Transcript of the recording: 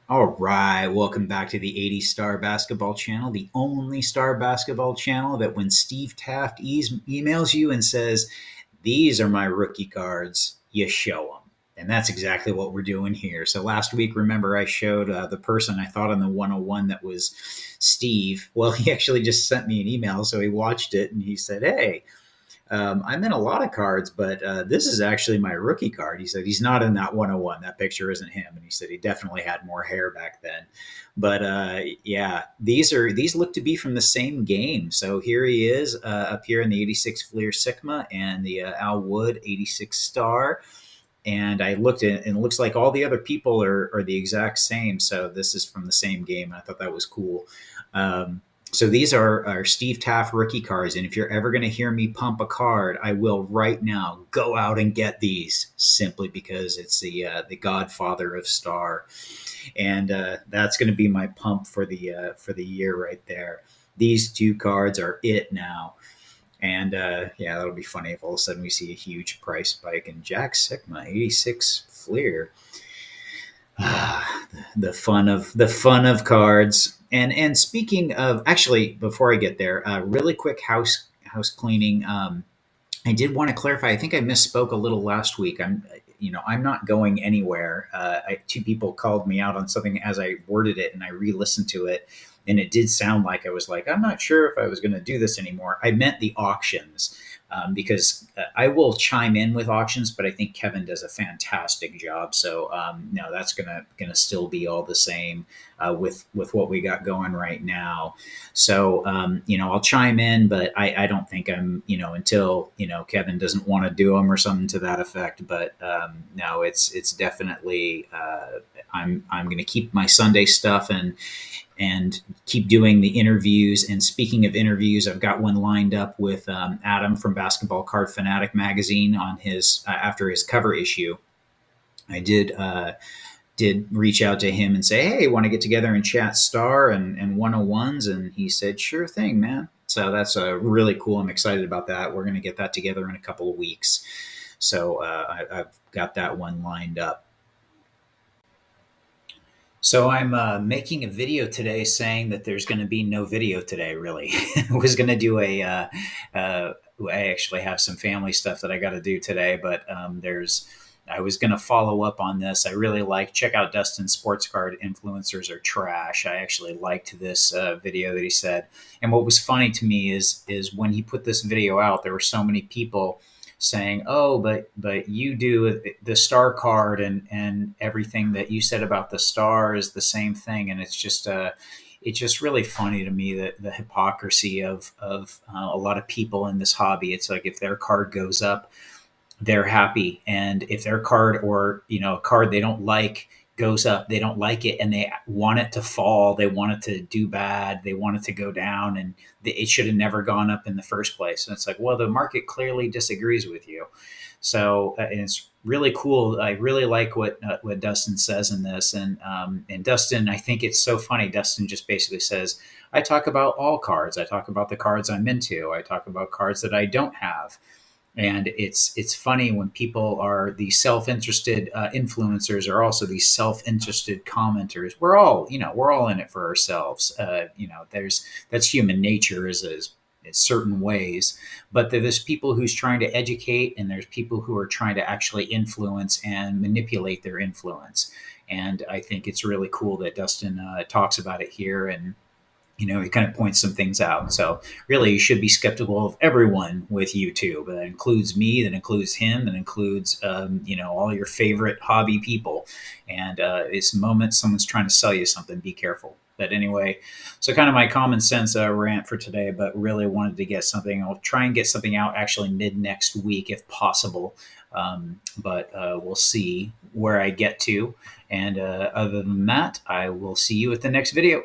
All right, welcome back to the 80 Star Basketball Channel, the only star basketball channel that when Steve Taft emails you and says, "These are my rookie cards," you show them. And that's exactly what we're doing here. So last week, remember, I showed the person I thought on the 101 that was Steve. Well, he actually just sent me an email. So he watched it and he said, "Hey, I'm in a lot of cards, but this is actually my rookie card." He said he's not in that 101. That picture isn't him. And he said he definitely had more hair back then. But yeah, these look to be from the same game. So here he is up here in the 86 Fleer Sigma and the Al Wood 86 Star. And I looked at it and it looks like all the other people are the exact same. So this is from the same game. I thought that was cool. So these are Steve Taft rookie cards, and if you're ever going to hear me pump a card, I will right now. Go out and get these, simply because it's the Godfather of Star, and that's going to be my pump for the year right there. These two cards are it now, and yeah, that'll be funny if all of a sudden we see a huge price spike in Jack Sigma 86 Fleer. The fun of cards. And speaking of, actually, before I get there, really quick house cleaning. I did want to clarify. I think I misspoke a little last week. I'm not going anywhere. Two people called me out on something as I worded it, and I re-listened to it, and it did sound like I was like, I'm not sure if I was going to do this anymore. I meant the auctions. Because I will chime in with auctions, but I think Kevin does a fantastic job. So no, that's gonna still be all the same with what we got going right now. So I'll chime in, but I don't think I'm until Kevin doesn't want to do them or something to that effect. But no, it's definitely I'm going to keep my Sunday stuff and keep doing the interviews. And speaking of interviews, I've got one lined up with Adam from Basketball Card Fanatic magazine on his after his cover issue. I did reach out to him and say, "Hey, want to get together and chat Star and 101s?" And he said, "Sure thing, man." So that's really cool. I'm excited about that. We're going to get that together in a couple of weeks. So I've got that one lined up. So I'm making a video today saying that there's going to be no video today. Really, I was going to do I actually have some family stuff that I got to do today, but there's. I was going to follow up on this. I really check out Dustin's sports card influencers are trash. I actually liked this video that he said, and what was funny to me is when he put this video out, there were so many people saying, "Oh, but you do the star card and everything that you said about the star is the same thing," and it's just really funny to me that the hypocrisy of a lot of people in this hobby. It's like if their card goes up, they're happy, and if their card or a card they don't like goes up, they don't like it, and they want it to fall, they want it to do bad, they want it to go down, and it should have never gone up in the first place. And it's like, well, the market clearly disagrees with you. So and it's really cool. I really like what Dustin says in this, and Dustin, I think it's so funny. Dustin just basically says, I talk about all cards. I talk about the cards I'm into. I talk about cards that I don't have. And it's funny when people are these self-interested influencers are also these self-interested commenters. We're all in it for ourselves. That's human nature is certain ways, but there's people who's trying to educate, and there's people who are trying to actually influence and manipulate their influence. And I think it's really cool that Dustin talks about it here, and he kind of points some things out. So really, you should be skeptical of everyone with YouTube. That includes me, that includes him, that includes, all your favorite hobby people. And it's the moment someone's trying to sell you something, be careful. But anyway, so kind of my common sense rant for today, but really wanted to get something. I'll try and get something out actually mid next week if possible. But we'll see where I get to. And other than that, I will see you at the next video.